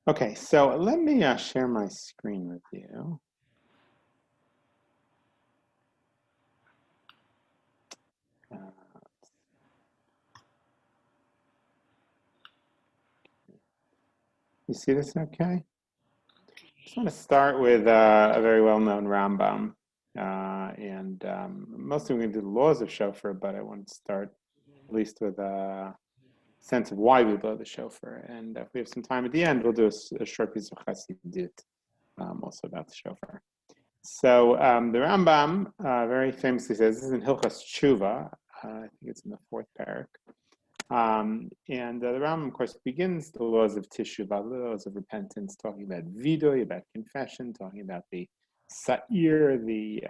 Okay, so let me share my screen with you. You see this okay? Just want to start with a very well-known Rambam. Mostly we're going to do the laws of Shofar, but I want to start at least with a sense of why we blow the shofar. And if we have some time at the end, we'll do a short piece of Chassidut, also about the shofar. So the Rambam very famously says, this is in Hilchas Tshuva, I think it's in the fourth parak. The Rambam, of course, begins the laws of Teshuvah, the laws of repentance, talking about vidoy, about confession, talking about the sa'ir, at the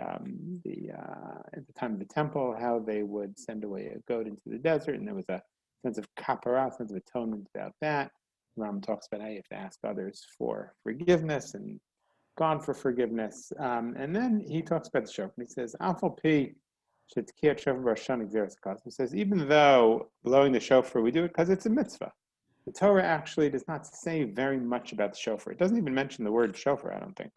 time of the temple, how they would send away a goat into the desert, and there was a sense of kapara, sense of atonement about that. The Rambam talks about how you have to ask others for forgiveness and God for forgiveness. And then he talks about the shofar. He says, Afal Pi, he says, even though blowing the shofar, we do it because it's a mitzvah. The Torah actually does not say very much about the shofar. It doesn't even mention the word shofar, I don't think.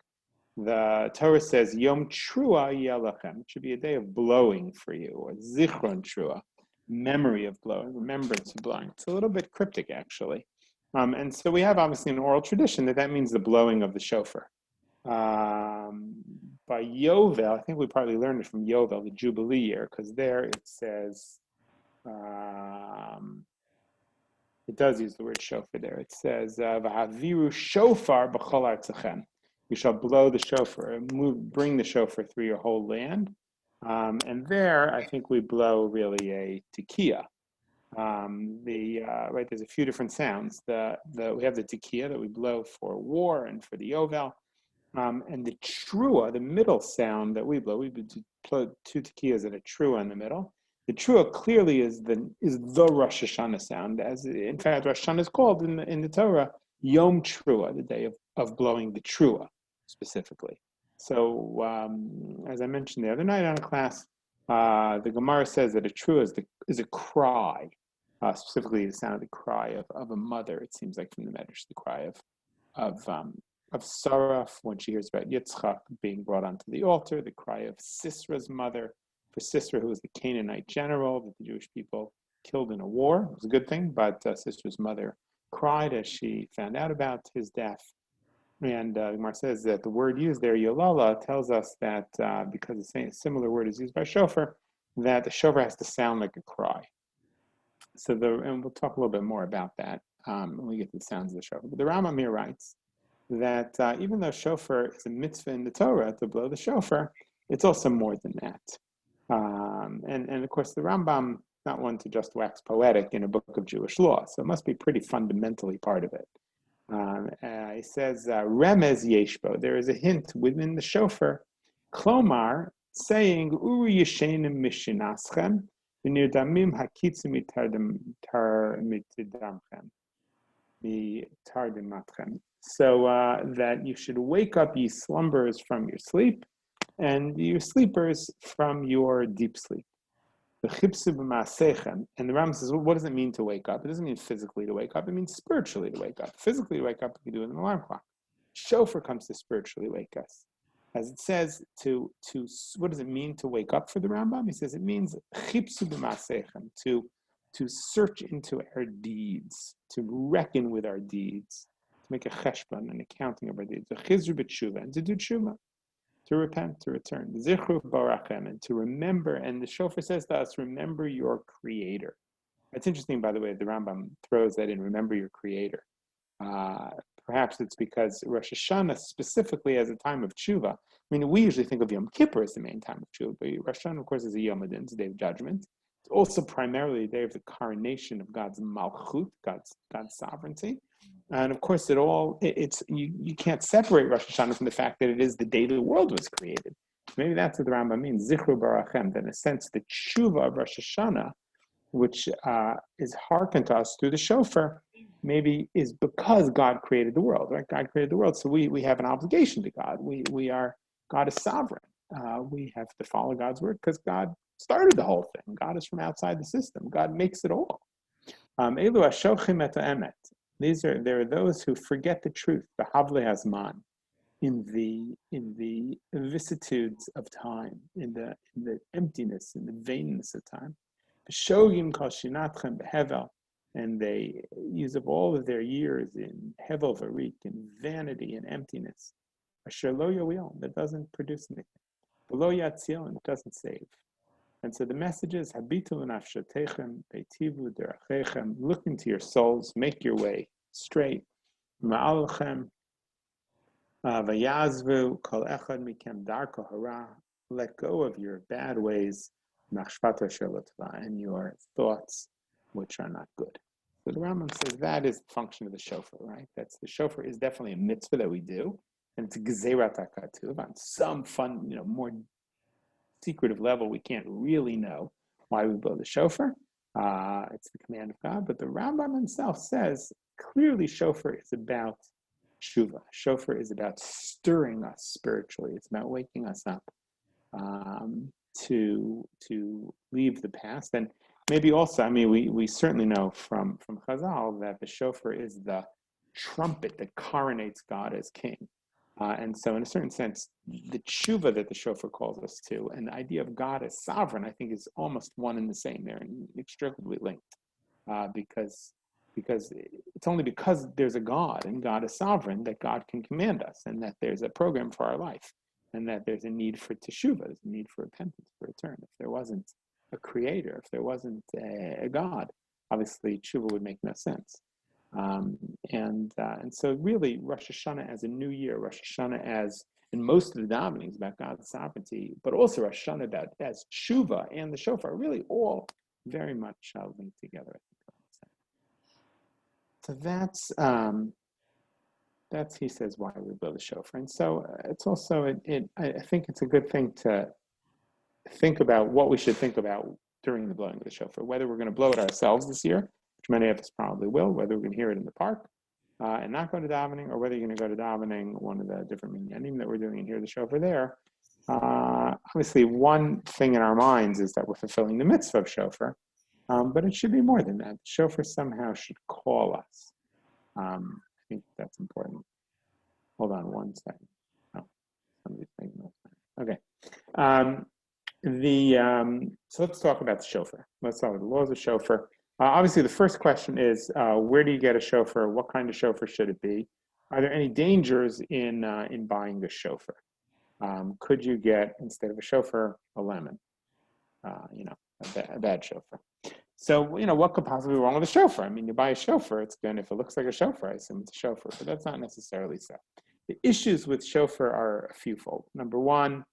The Torah says, Yom Trua Yalachem. It should be a day of blowing for you, or Zichron Trua, memory of blowing, remembrance of blowing. It's a little bit cryptic, actually. And so we have obviously an oral tradition that means the blowing of the shofar. By Yovel, I think we probably learned it from Yovel, the Jubilee year, because there it says, it does use the word shofar there. It says, "V'haviru shofar b'chol artzachem." You shall blow the shofar, bring the shofar through your whole land. And there, I think we blow really a tekiah. Right, there's a few different sounds. We have the tekiah that we blow for war and for the Yovel. And the trua, the middle sound that we blow two tekiyas and a trua in the middle. The trua clearly is the Rosh Hashanah sound, as in fact Rosh Hashanah is called in the Torah Yom Trua, the day of blowing the trua specifically. So as I mentioned the other night on a class, the Gemara says that a trua is a cry, specifically the sound of the cry of a mother. It seems like from the Medrash, the cry of Sarah when she hears about Yitzchak being brought onto the altar, the cry of Sisera's mother for Sisera, who was the Canaanite general that the Jewish people killed in a war. It was a good thing, but Sisera's mother cried as she found out about his death. And Gemara says that the word used there, Yolala, tells us that because a similar word is used by shofar, that the shofar has to sound like a cry. And we'll talk a little bit more about that when we get to the sounds of the shofar. But the Rambam here writes that even though shofar is a mitzvah in the Torah to blow the shofar, it's also more than that. And of course, the Rambam is not one to just wax poetic in a book of Jewish law, so it must be pretty fundamentally part of it. He says, Remez Yeshbo, there is a hint within the shofar, Klomar, saying, Uri Yeshenim Mishinaschem, V'nirdamim Hakitzim Mitardimatchem. So that you should wake up ye slumbers from your sleep, and your sleepers from your deep sleep. And the Ram says, well, what does it mean to wake up? It doesn't mean physically to wake up. It means spiritually to wake up. Physically to wake up, you can do it with an alarm clock. Shofar comes to spiritually wake us. As it says, what does it mean to wake up for the Rambam? He says it means to search into our deeds, to reckon with our deeds, to make a cheshbon, an accounting of our deeds, a chizru b'tshuva, and to do tshuva, to repent, to return, zichru barachem, and to remember. And the shofar says to us, remember your creator. It's interesting, by the way, the Rambam throws that in, remember your creator. Perhaps it's because Rosh Hashanah specifically as a time of tshuva. I mean, we usually think of Yom Kippur as the main time of tshuva, but Rosh Hashanah, of course, is a Yom Adin, it's a day of judgment. It's also primarily a day of the coronation of God's malchut, God's sovereignty. And of course, you can't separate Rosh Hashanah from the fact that it is the day the world was created. Maybe that's what the Rambam means, Zichru Barachem, that in a sense, the tshuva of Rosh Hashanah, which is hearkened to us through the shofar, maybe is because God created the world, right? God created the world, so we have an obligation to God. God is sovereign. We have to follow God's word because God started the whole thing. God is from outside the system. God makes it all. Elu hashochim et ha'emet. There are those who forget the truth, the Havle Hazman, in the vicissitudes of time, in the emptiness, in the vainness of time. B'shogim kol shinatchem behevel, and they use up all of their years in hevel varik, in vanity and emptiness. Asher lo yoel, that doesn't produce anything. Below yatzil, and it doesn't save. And so the message is habitu l'nafshatechem beitivu derachechem. Look into your souls, make your way straight. Ma'alchem vayazvu kol echad mikem darko hara. Let go of your bad ways, machshvato shelotva, and your thoughts which are not good. So the Rambam says that is the function of the shofar, right? That's the shofar is definitely a mitzvah that we do, and it's a gezerat hakatuv on some fun, more secretive level. We can't really know why we blow the shofar. It's the command of God, but the Rambam himself says clearly shofar is about tshuva. Shofar is about stirring us spiritually. It's about waking us up to leave the past. And maybe also, we certainly know from Chazal that the shofar is the trumpet that coronates God as king. And so in a certain sense, the tshuva that the shofar calls us to and the idea of God as sovereign, I think, is almost one and the same. They're inextricably linked because it's only because there's a God and God is sovereign that God can command us, and that there's a program for our life, and that there's a need for teshuva, there's a need for repentance, for return. If there wasn't a creator, if there wasn't a God, obviously tshuva would make no sense. And so really Rosh Hashanah as a new year, Rosh Hashanah as, in most of the davenings about God's sovereignty, but also Rosh Hashanah about as tshuva and the shofar, really all very much linked together, I think. So that's he says why we blow the shofar. And so it's also, I think it's a good thing to think about what we should think about during the blowing of the shofar, whether we're going to blow it ourselves this year, which many of us probably will, whether we're going to hear it in the park and not go to davening, or whether you're going to go to davening, one of the different minyanim that we're doing, and hear the shofar there. Obviously, one thing in our minds is that we're fulfilling the mitzvah of shofar, but it should be more than that. Shofar somehow should call us. I think that's important. Hold on one second. Oh, somebody's making that. Okay. So let's talk about the shofar. Let's start with the laws of shofar. Obviously, the first question is, where do you get a shofar? What kind of shofar should it be? Are there any dangers in buying the shofar? Could you get, instead of a shofar, a lemon? A bad shofar. So, what could possibly be wrong with a shofar? You buy a shofar, it's good. If it looks like a shofar, I assume it's a shofar, but that's not necessarily so. The issues with shofar are a fewfold. Number one,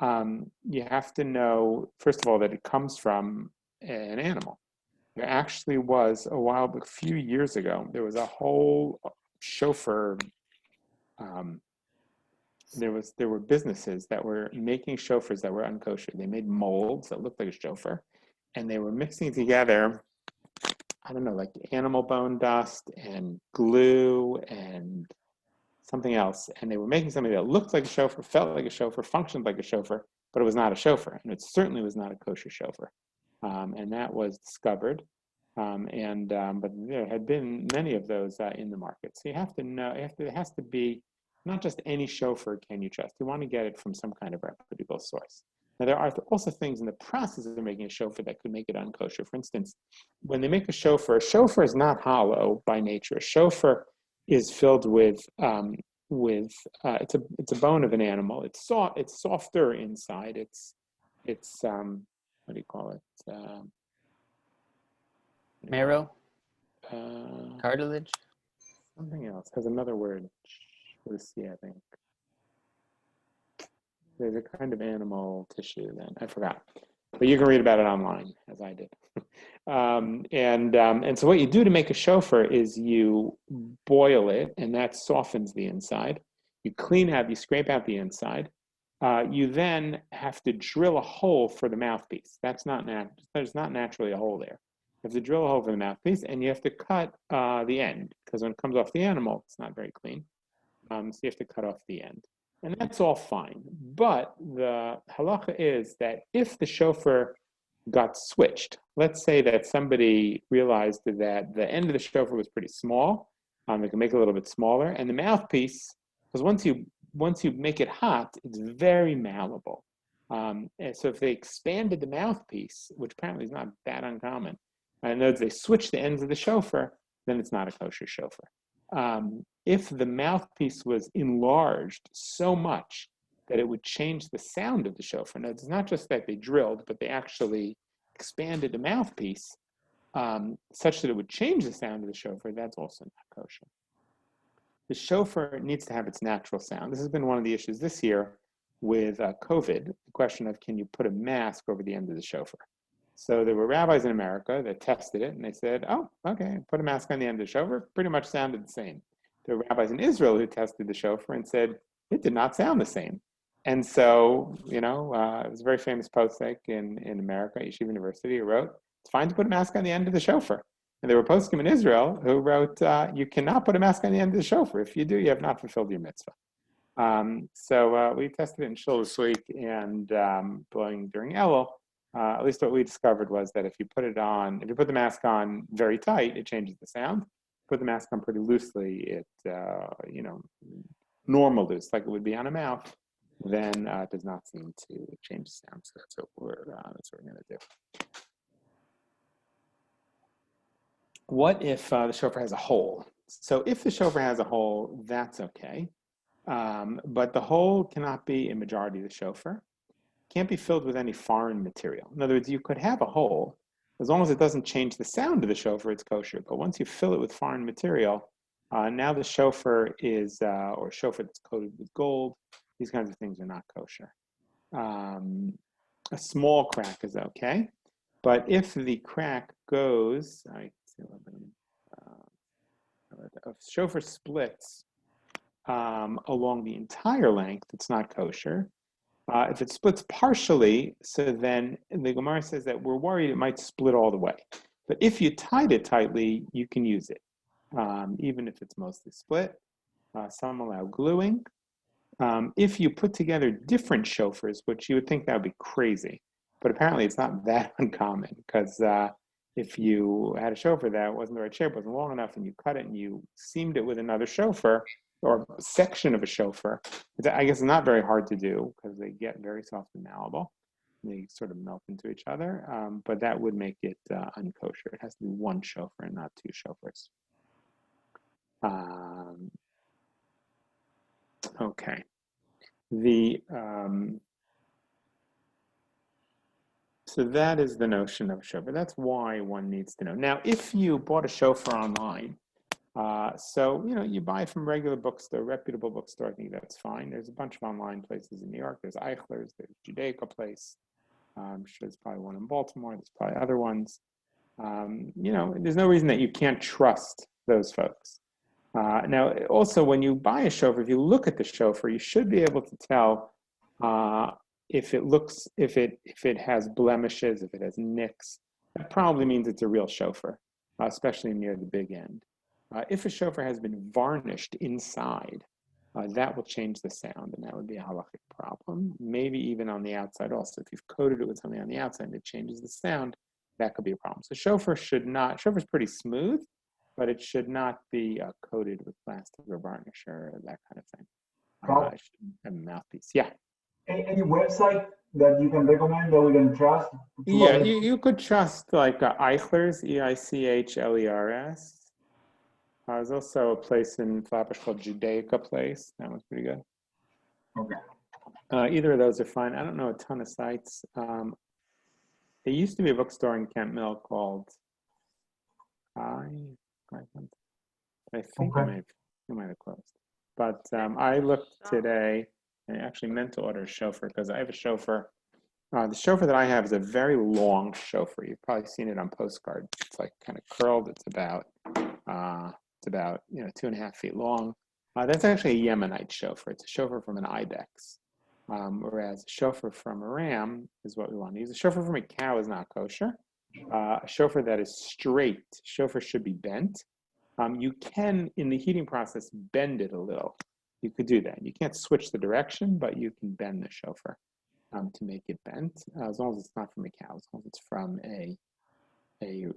you have to know, first of all, that it comes from an animal. There actually was a few years ago, there was a whole shofar. There were businesses that were making shofars that were unkosher. They made molds that looked like a shofar, and they were mixing together, I don't know, like animal bone dust and glue and something else. And they were making something that looked like a shofar, felt like a shofar, functioned like a shofar, but it was not a shofar. And it certainly was not a kosher shofar. And that was discovered. But there had been many of those in the market. So you have to know, it has to be not just any shofar can you trust. You want to get it from some kind of reputable source. Now, there are also things in the process of making a shofar that could make it unkosher. For instance, when they make a shofar is not hollow by nature. A shofar is filled with it's a bone of an animal. It's softer inside. It's what do you call it? Marrow? Cartilage? Something else. Has another word. Let's see, I think. There's a kind of animal tissue then. I forgot. But you can read about it online, as I did. And so what you do to make a shofar is you boil it, and that softens the inside. You scrape out the inside. You then have to drill a hole for the mouthpiece. There's not naturally a hole there. You have to drill a hole for the mouthpiece, and you have to cut the end, because when it comes off the animal, it's not very clean. So you have to cut off the end. And that's all fine. But the halacha is that if the shofar got switched, let's say that somebody realized that the end of the shofar was pretty small, They can make it a little bit smaller. And the mouthpiece, because once you make it hot, it's very malleable. And so if they expanded the mouthpiece, which apparently is not that uncommon, and notice they switch the ends of the shofar, then it's not a kosher shofar. If the mouthpiece was enlarged so much that it would change the sound of the shofar. Now, it's not just that they drilled, but they actually expanded the mouthpiece such that it would change the sound of the shofar. That's also not kosher. The shofar needs to have its natural sound. This has been one of the issues this year with COVID, the question of can you put a mask over the end of the shofar? So there were rabbis in America that tested it, and they said, oh, okay, put a mask on the end of the shofar. Pretty much sounded the same. There were rabbis in Israel who tested the shofar and said, it did not sound the same. And so, it was a very famous posek in America, Yeshiva University, who wrote, it's fine to put a mask on the end of the shofar. And there were poskim in Israel who wrote, you cannot put a mask on the end of the shofar. If you do, you have not fulfilled your mitzvah. So we tested it in Shul this week, and blowing during Elul, at least what we discovered was that if you put the mask on very tight, it changes the sound. Put the mask on pretty loosely, it, normal loose, like it would be on a mouth, then it does not seem to change the sound. So that's what we're going to do. What if the shofar has a hole? So if the shofar has a hole, that's okay. But the hole cannot be a majority of the shofar. Can't be filled with any foreign material. In other words, you could have a hole, as long as it doesn't change the sound of the shofar, it's kosher. But once you fill it with foreign material, now the shofar is, or shofar that's coated with gold, these kinds of things are not kosher. A small crack is okay. But if the crack goes, if shofar splits along the entire length, it's not kosher. If it splits partially, so then the Gemara says that we're worried it might split all the way. But if you tied it tightly, you can use it, even if it's mostly split. Some allow gluing. If you put together different shofars, which you would think that would be crazy, but apparently it's not that uncommon, because if you had a shofar that wasn't the right shape, wasn't long enough, and you cut it and you seamed it with another shofar, or a section of a shofar, I guess it's not very hard to do because they get very soft and malleable. They sort of melt into each other, but that would make it unkosher. It has to be one shofar and not two shofars. Okay. So that is the notion of a shofar. That's why one needs to know. Now, if you bought a shofar online, you buy from a regular bookstore, reputable bookstore, I think that's fine. There's a bunch of online places in New York. There's Eichler's, there's Judaica Place. I'm sure there's probably one in Baltimore. There's probably other ones. There's no reason that you can't trust those folks. Now, also, when you buy a shofar, if you look at the shofar, you should be able to tell if it has blemishes, if it has nicks. That probably means it's a real shofar, especially near the big end. If a shofar has been varnished inside, that will change the sound, and that would be a halachic problem. Maybe even on the outside also. If you've coated it with something on the outside and it changes the sound, that could be a problem. So shofar is pretty smooth, but it should not be coated with plastic or varnish or that kind of thing. It should have a mouthpiece. Yeah. Any website that you can recommend that we can trust? Yeah, you could trust like Eichler's, EICHLERS. There's also a place in Flatbush called Judaica Place. That one's pretty good. Okay. Either of those are fine. I don't know a ton of sites. There used to be a bookstore in Kent Mill called I think it might have closed. But I looked today, and I actually meant to order a shofar because I have a shofar. The shofar that I have is a very long shofar. You've probably seen it on postcards. It's like kind of curled. It's about 2.5 feet long. That's actually a Yemenite shofar. It's a shofar from an ibex, whereas a shofar from a ram is what we want to use. A shofar from a cow is not kosher. A shofar that is straight, shofar should be bent. You can, in the heating process, bend it a little. You could do that. You can't switch the direction, but you can bend the shofar to make it bent, as long as it's not from a cow, as long as it's from a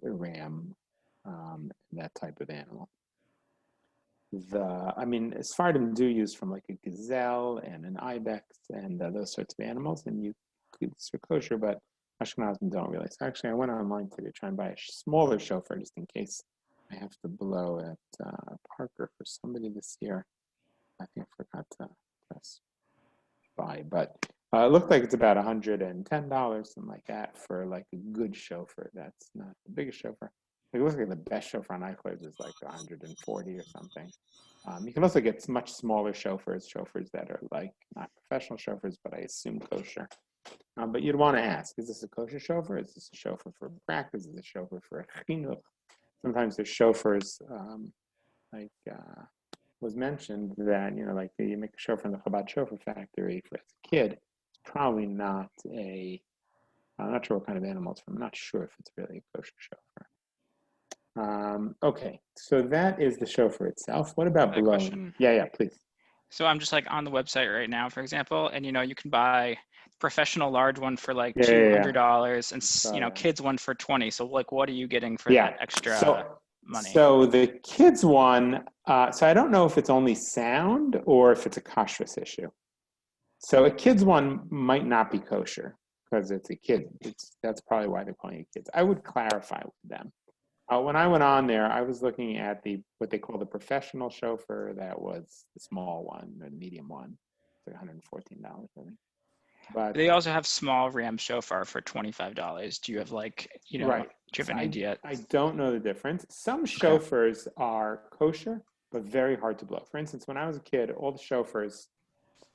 ram, that type of animal. I mean, Sephardim do use from like a gazelle and an ibex and those sorts of animals, and you could for kosher, but Ashkenazim don't really. So actually, I went online today to try and buy a smaller shofar just in case I have to blow at Parker for somebody this year. I think I forgot to press buy, but it looked like it's about $110, something like that, for like a good chauffeur. That's not the biggest chauffeur. It looks like the best chauffeur on iCloud is like 140 or something. You can also get much smaller chauffeurs that are like not professional chauffeurs, but I assume kosher. But you'd want to ask, is this a kosher chauffeur? Is this a chauffeur for practice? Is this a chauffeur for chinuch? Sometimes there's chauffeurs like was mentioned that, like you make a chauffeur in the Chabad chauffeur factory for as a kid. It's probably not I'm not sure what kind of animal it's from. I'm not sure if it's really a kosher chauffeur. Okay, so that is the chauffeur itself. What about Another blowing? question. Yeah, please. So I'm just like on the website right now, for example, and you can buy professional large one for like $200 and kids one for 20. So like, what are you getting for that extra money? So the kids one, so I don't know if it's only sound or if it's a kashrus issue. So a kids one might not be kosher because it's a kid. That's probably why they're calling it kids. I would clarify with them. When I went on there, I was looking at what they call the professional chauffeur. That was the small one, or the medium one. It's like $114, I think. But they also have small ram shofar for $25. Do you have like, right. Do you have an idea? I don't know the difference. Some chauffeurs are kosher, but very hard to blow. For instance, when I was a kid, a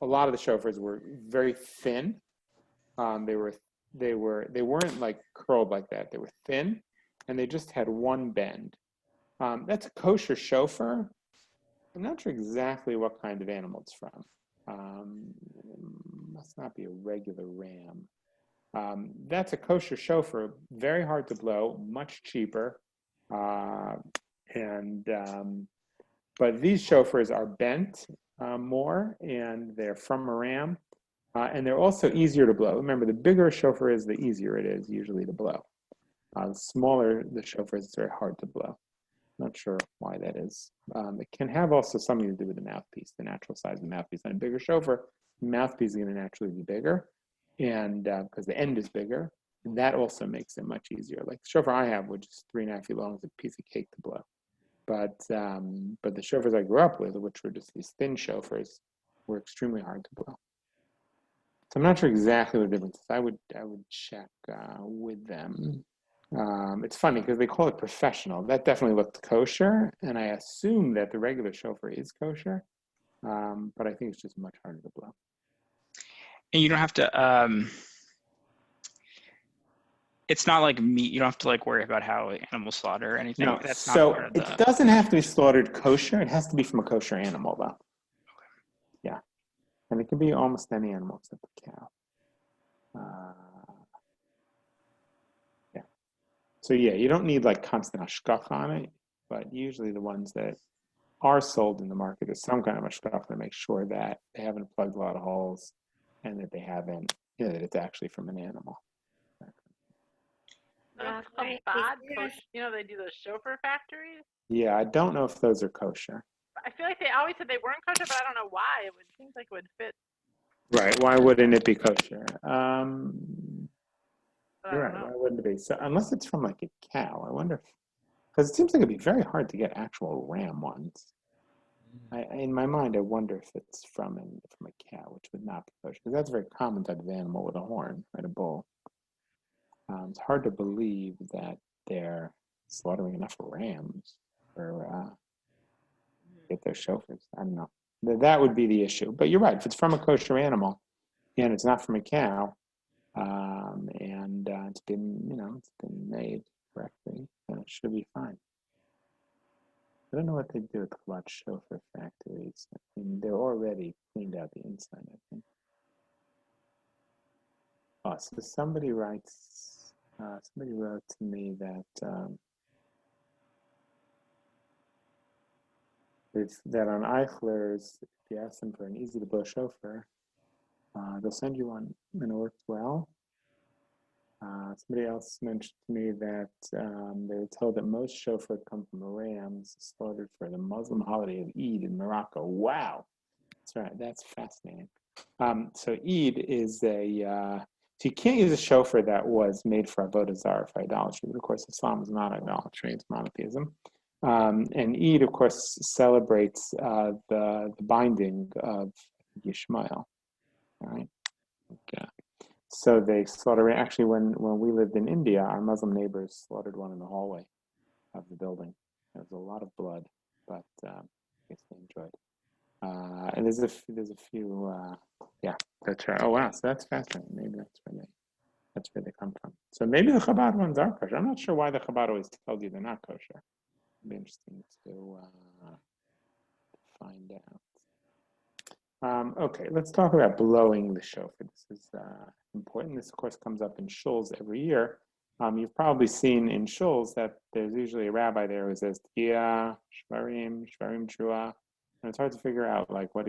lot of the chauffeurs were very thin. They weren't like curled like that. They were thin, and they just had one bend. That's a kosher chauffeur. I'm not sure exactly what kind of animal it's from. It must not be a regular ram. That's a kosher chauffeur, very hard to blow, much cheaper. But these chauffeurs are bent more, and they're from a ram, and they're also easier to blow. Remember, the bigger a chauffeur is, the easier it is usually to blow. The smaller the chauffeur is, it's very hard to blow. Not sure why that is. It can have also something to do with the mouthpiece, the natural size of the mouthpiece. On a bigger chauffeur, the mouthpiece is going to naturally be bigger, and because the end is bigger, and that also makes it much easier. Like the chauffeur I have, which is 3.5 feet long, is a piece of cake to blow. But the chauffeurs I grew up with, which were just these thin chauffeurs, were extremely hard to blow. So I'm not sure exactly what the difference is. I would check with them. It's funny because they call it professional. That definitely looked kosher, and I assume that the regular chauffeur is kosher, but I think it's just much harder to blow. And you don't have to. It's not like meat. You don't have to like worry about how animals slaughter or anything. No, that's so not part of it doesn't have to be slaughtered kosher. It has to be from a kosher animal, though. Yeah, and it can be almost any animal except the cow. So yeah, you don't need like constant hashgacha on it, but usually the ones that are sold in the market is some kind of hashgacha to make sure that they haven't plugged a lot of holes and that they haven't, that it's actually from an animal. Chabad kosher, they do those chauffeur factories. Yeah, I don't know if those are kosher. I feel like they always said they weren't kosher, but I don't know why. It seems like it would fit. Right, why wouldn't it be kosher? You're right, why wouldn't it be? So unless it's from like a cow, I wonder because it seems like it'd be very hard to get actual ram ones. In my mind, I wonder if it's from a cow, which would not be kosher, because that's a very common type of animal with a horn, right, a bull. It's hard to believe that they're slaughtering enough rams for get their chauffeurs. I don't know. That would be the issue. But you're right. If it's from a kosher animal and it's not from a cow, and it's been made correctly, then it should be fine. I don't know what they do with Chabad chauffeur factories. I mean, they're already cleaned out the inside, I think. Oh, so somebody wrote to me that that on Eichler's, if you ask them for an easy to blow chauffeur, they'll send you one and it works well. Somebody else mentioned to me that they were told that most shofar come from rams slaughtered for the Muslim holiday of Eid in Morocco. Wow, that's right. That's fascinating. So Eid is so you can't use a shofar that was made for avodah zarah, for idolatry. But of course, Islam is not idolatry; it's monotheism. And Eid, of course, celebrates the binding of Yishmael. All right. Okay. So they slaughter. Actually, when we lived in India, our Muslim neighbors slaughtered one in the hallway of the building. There was a lot of blood, but I guess they enjoyed. And there's a few. Yeah, that's right. Oh wow, so that's fascinating. Maybe that's where they come from. So maybe the Chabad ones are kosher. I'm not sure why the Chabad always tells you they're not kosher. It'd be interesting to find out. Okay, let's talk about blowing the shofar. This is important. This, of course, comes up in shuls every year. You've probably seen in shuls that there's usually a rabbi there who says Tkiya, Shvarim, Trua, and it's hard to figure out like what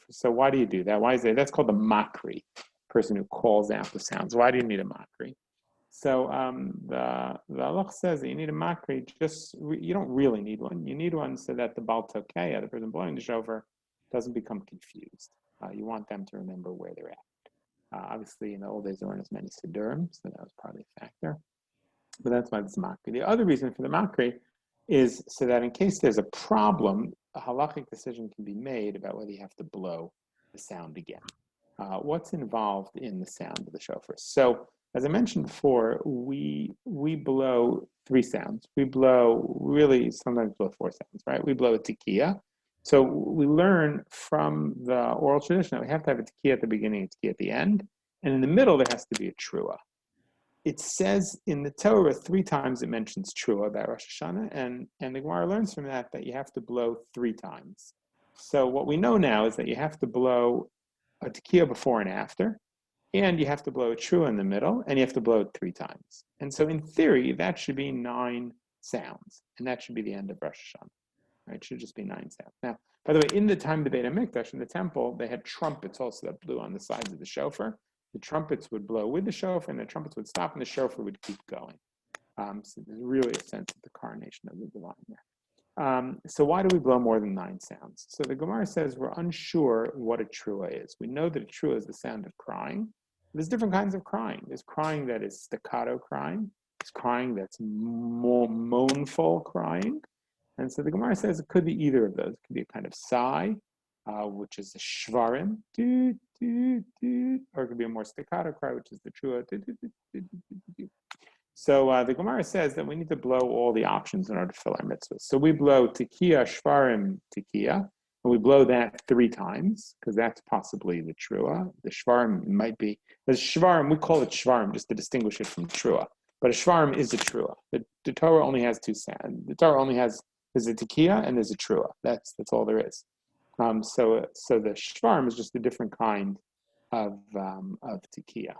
So why do you do that? Why is that? That's called the makri, person who calls out the sounds. Why do you need a makri? So the halach says that you need a makri. You don't really need one. You need one so that the Baal Tokeya, the person blowing the shofar, doesn't become confused. You want them to remember where they're at. Obviously, in the old days, there weren't as many siddurim, so that was probably a factor. But that's why it's makri. The other reason for the makri is so that in case there's a problem, a halachic decision can be made about whether you have to blow the sound again. What's involved in the sound of the shofar? So, as I mentioned before, we blow three sounds. Sometimes blow four sounds, right? We blow a tekiya. So we learn from the oral tradition that we have to have a tekiya at the beginning and a tekiya at the end. And in the middle, there has to be a trua. It says in the Torah 3 times it mentions trua about Rosh Hashanah, and the Gemara learns from that you have to blow 3 times. So what we know now is that you have to blow a tekiya before and after, and you have to blow a trua in the middle, and you have to blow it 3 times. And so in theory, that should be 9 sounds, and that should be the end of Rosh Hashanah. Right? It should just be 9 sounds. Now, by the way, in the time of the Beit HaMikdash, in the temple, they had trumpets also that blew on the sides of the shofar. The trumpets would blow with the shofar, and the trumpets would stop, and the shofar would keep going. So there's really a sense of the coronation of the divine there. So why do we blow more than 9 sounds? So the Gemara says we're unsure what a trua is. We know that a trua is the sound of crying. There's different kinds of crying. There's crying that is staccato crying. There's crying that's more moanful crying. And so the Gemara says it could be either of those. It could be a kind of sigh, which is a shvarim, doo, doo, doo, or it could be a more staccato cry, which is the trua. Doo, doo, doo, doo, doo, doo, doo. So the Gemara says that we need to blow all the options in order to fill our mitzvahs. So we blow tekiya, shvarim, tekiya, and we blow that 3 times, because that's possibly the trua. The shvarim might be, the shvarim, we call it shvarim just to distinguish it from trua. But a shvarim is a trua. The Torah only has 2 sounds. The Torah only has, there's a tekiya and there's a trua. That's all there is. So the shvarim is just a different kind of tekiya.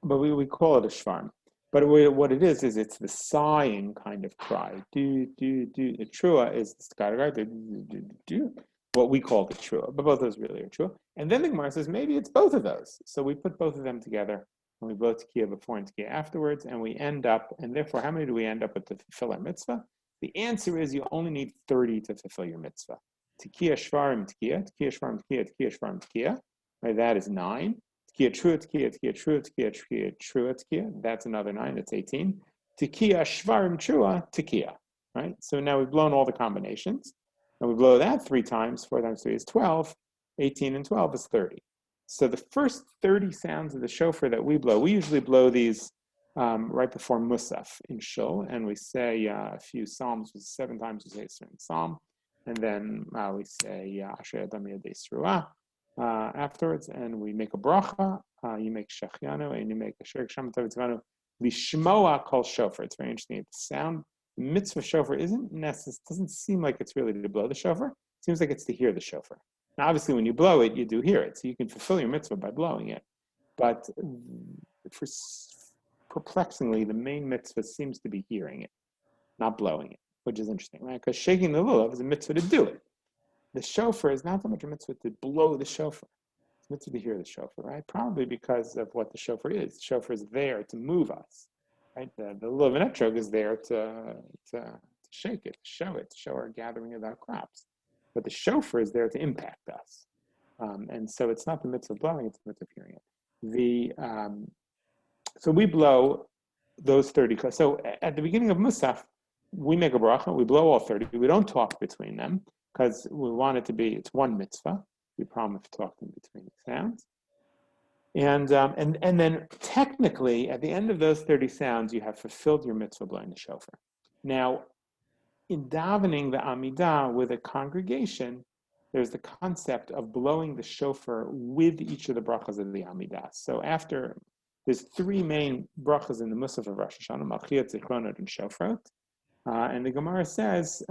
But we call it a shvarim. But what it is it's the sighing kind of cry. Do do do. The trua is the staccato cry. Do do do. What we call the trua, but both of those really are trua. And then the Gemara says maybe it's both of those. So we put both of them together. And we blow tekiya before and tekiya afterwards, and we end up, and therefore, how many do we end up with to fulfill our mitzvah? The answer is you only need 30 to fulfill your mitzvah. Tekiya, shvarim, tekiya, tekiya, shvarim, tekiya, tekiya, shvarim, tekiya. Right, that is 9. Tekiya, trua, tekiya, tekiya, trua, tekiya, tekiya, trua, tekiya. That's another 9. That's 18. Tekiya, shvarim, trua, tekiya. Right. So now we've blown all the combinations, and we blow that 3 times. 4 times 3 is 12. 18 and 12 is 30. So the first 30 sounds of the shofar that we blow, we usually blow these right before Musaf in Shul, and we say a few psalms. 7 times we say a certain psalm, and then we say Asher Adam Yadei Sruah afterwards, and we make a bracha. You make Shachianu, and you make Asher Kshem Tavitzvanu Lishmoa Kol Shofar. It's very interesting. The sound, the mitzvah shofar doesn't seem like it's really to blow the shofar. It seems like it's to hear the shofar. Now, obviously, when you blow it, you do hear it, so you can fulfill your mitzvah by blowing it. But perplexingly, the main mitzvah seems to be hearing it, not blowing it, which is interesting, right? Because shaking the lulav is a mitzvah to do it. The shofar is not so much a mitzvah to blow the shofar. It's mitzvah to hear the shofar, right? Probably because of what the shofar is. The shofar is there to move us, right? The little etrog is there to shake it, to show our gathering of our crops. But the shofar is there to impact us. And so it's not the mitzvah of blowing, it's the mitzvah of hearing it. So we blow those 30. So at the beginning of Musaf, we make a bracha, we blow all 30. We don't talk between them because we want it to be, it's one mitzvah. We promise talking between the sounds. And then technically, at the end of those 30 sounds, you have fulfilled your mitzvah blowing the shofar. Now, in davening the Amidah with a congregation, there's the concept of blowing the shofar with each of the brachas of the Amidah. So there's three main brachas in the Musaf of Rosh Hashanah, Malchiyot, Zichronot, and Shofrot. And the Gemara says,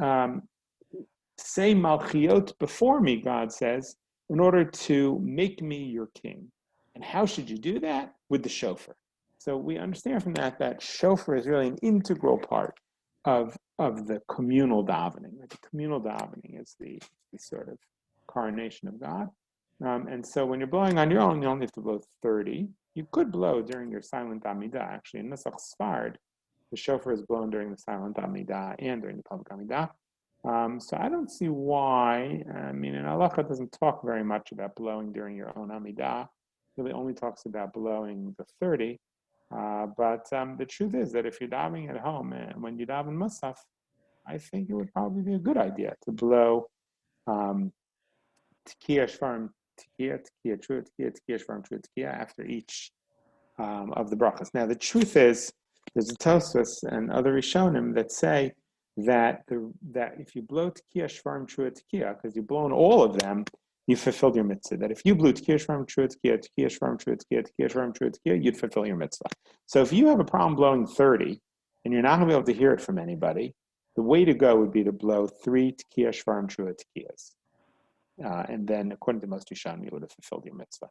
say Malchiyot before me, God says, in order to make me your king. And how should you do that? With the shofar. So we understand from that shofar is really an integral part of the communal davening. The communal davening is the sort of coronation of God. And so when you're blowing on your own, you only have to blow 30. You could blow during your silent Amidah. Actually, in Nusach Sfard, the shofar is blown during the silent Amidah and during the public Amidah. So I don't see why. I mean, and Halacha doesn't talk very much about blowing during your own Amidah. It really only talks about blowing the 30. But the truth is that if you're davening at home and when you daven Musaf, I think it would probably be a good idea to blow Tekiah, Shvarim, Tekiah, True, Tekiah, Shvarim, True, Tekiah after each of the brachas. Now, the truth is, there's a Tosfos and other Rishonim that say that if you blow Tekiah, Shvarim, True, Tekiah, because you've blown all of them, you fulfilled your mitzvah. That if you blew Tekiah, Shvarim, True, Tekiah, Tekiah, Shvarim, True, Tekiah, Tekiah, Shvarim, True, Tekiah, you'd fulfill your mitzvah. So if you have a problem blowing 30 and you're not going to be able to hear it from anybody, the way to go would be to blow 3 Tekiah, Shvarim, True, Tekiyahs. And then, according to most Rishonim, you would have fulfilled your mitzvah.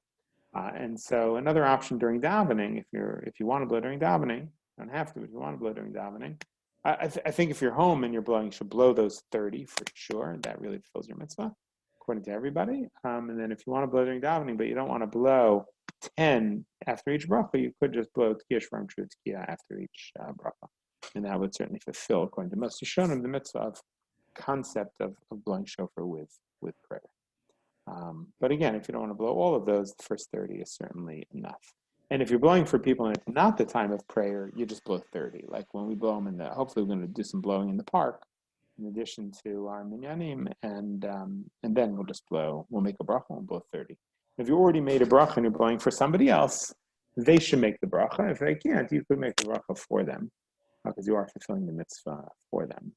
And so, another option during davening, if you want to blow during davening, you don't have to, but if you want to blow during davening, I think if you're home and you're blowing, you should blow those 30 for sure. That really fulfills your mitzvah, according to everybody. And then, if you want to blow during davening, but you don't want to blow 10 after each bracha, you could just blow Tekiah, Shvarim, True, Tekiah after each bracha, and that would certainly fulfill, according to most Rishonim, the mitzvah of concept of blowing shofar with prayer. But again, if you don't want to blow all of those, the first 30 is certainly enough. And if you're blowing for people and it's not the time of prayer, you just blow 30. Like when we blow them hopefully we're going to do some blowing in the park, in addition to our minyanim, and then we'll make a bracha and blow 30. If you already made a bracha and you're blowing for somebody else, they should make the bracha. If they can't, you could make the bracha for them, because you are fulfilling the mitzvah for them.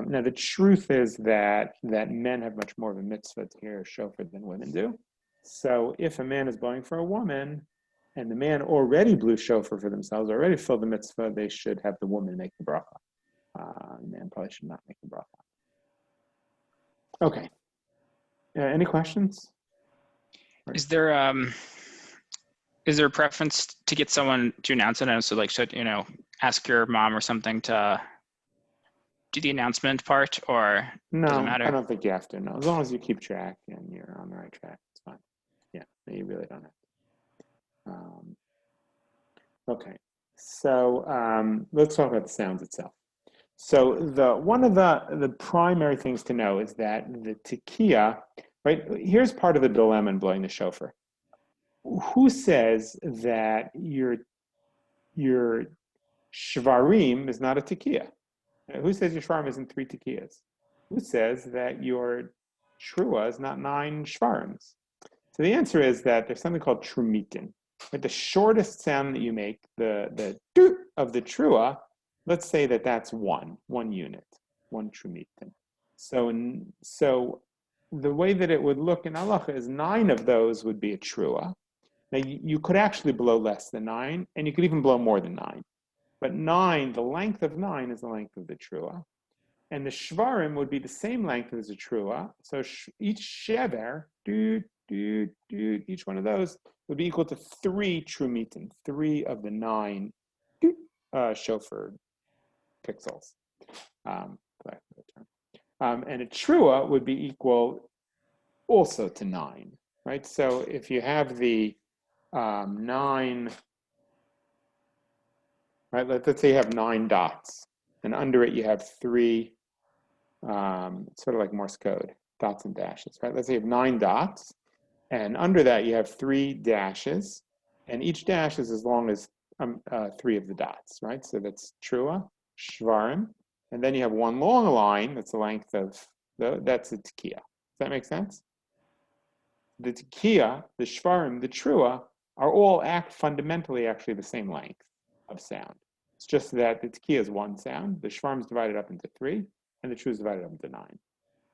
Now, the truth is that men have much more of a mitzvah to hear a shofar than women do. So if a man is blowing for a woman, and the man already blew shofar for themselves, already filled the mitzvah, they should have the woman make the bracha. The man probably should not make the bracha. Okay. Any questions? Is there a preference to get someone to announce it? And so, like, should ask your mom or something to do the announcement part, or no? Doesn't matter? I don't think you have to. No, as long as you keep track and you're on the right track, it's fine. Yeah, you really don't have to. Okay, so let's talk about the sounds itself. So one of the primary things to know is that the tekiah, right? Here's part of the dilemma in blowing the shofar. Who says that your shvarim is not a tekiah? Who says your shvarim isn't 3 tekiyahs? Who says that your trua is not 9 shvarims? So the answer is that there's something called trumitin. Right? The shortest sound that you make, the doot of the trua, let's say that's one unit, 1 trumitin. So the way that it would look in halacha is 9 of those would be a trua. Now you could actually blow less than 9, and you could even blow more than 9. But 9, the length of 9 is the length of the trua. And the shvarim would be the same length as the trua. So each shever, each one of those would be equal to 3 trumitin, 3 of the 9 shofar pixels. And a trua would be equal also to 9. right? So if you have the 9, right? Let's say you have 9 dots, and under it you have 3, sort of like Morse code, dots and dashes, right? Let's say you have 9 dots, and under that you have 3 dashes, and each dash is as long as 3 of the dots, right? So that's trua, shvarim, and then you have one long line that's the length of that's a tekiah. Does that make sense? The tekiah, the shvarim, the trua are all fundamentally actually the same length of sound. It's just that the tekiah is one sound, the shvarim is divided up into 3, and the trua is divided up into 9.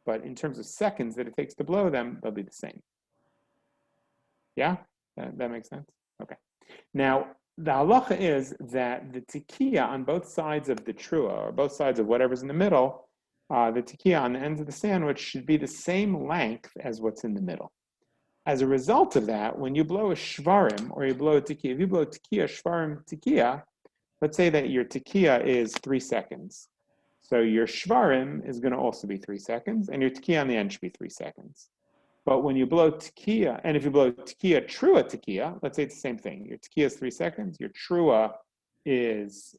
But in terms of seconds that it takes to blow them, they'll be the same. Yeah? That makes sense? Okay. Now, the halacha is that the tekiah on both sides of the trua, or both sides of whatever's in the middle, the tekiah on the ends of the sandwich should be the same length as what's in the middle. As a result of that, when you blow a shvarim, or you blow a tekiah, if you blow tekiah, shvarim, tekiah, let's say that your tekiah is 3 seconds. So your shvarim is going to also be 3 seconds, and your tekiah on the end should be 3 seconds. But when you blow tekiah, and if you blow tekiah, trua tekiah, let's say it's the same thing. Your tekiah is 3 seconds. Your trua is,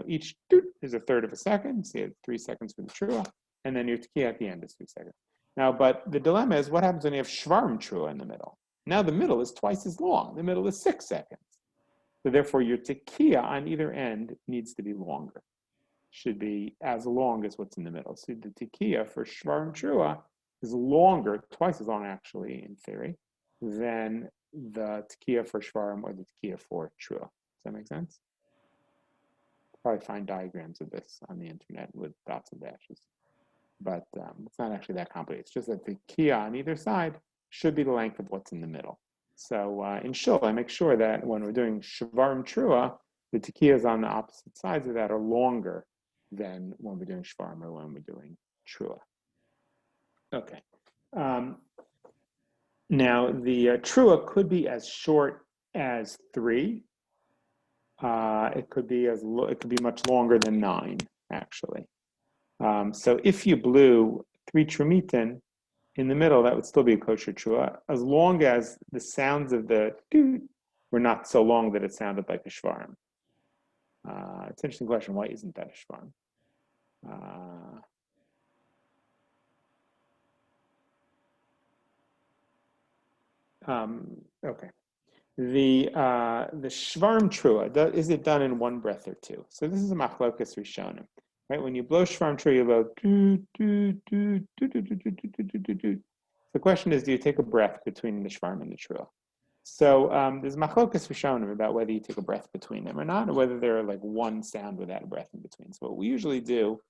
each doot is a third of a second. So you have 3 seconds for the trua, and then your tekiah at the end is 3 seconds. Now, but the dilemma is what happens when you have shvarim trua in the middle? Now the middle is twice as long. The middle is 6 seconds. So therefore, your tekiah on either end needs to be longer. Should be as long as what's in the middle. So the tekiah for shvarim trua is longer, twice as long actually in theory, than the tekiah for shvarim or the tekiah for trua. Does that make sense? Probably find diagrams of this on the internet with dots and dashes. But it's not actually that complicated. It's just that the tekiah on either side should be the length of what's in the middle. So in shul, I make sure that when we're doing shvarim trua, the tekiyahs on the opposite sides of that are longer than when we're doing shvarim or when we're doing trua. Okay. Now the trua could be as short as 3. It could be much longer than 9, actually. So if you blew 3 trumitin in the middle, that would still be a kosher trua, as long as the sounds of the doot were not so long that it sounded like a shvarim. It's an interesting question. Why isn't that a shvarim? Okay. The shvarim trua, is it done in one breath or two? So this is a machlokas rishonim, right? When you blow shvarim trua, you blow do do do do do do do do do do do. The question is, do you take a breath between the shvarim and the trua? So there's machlokas rishonim about whether you take a breath between them or not, or whether they're like one sound without a breath in between. So what we usually do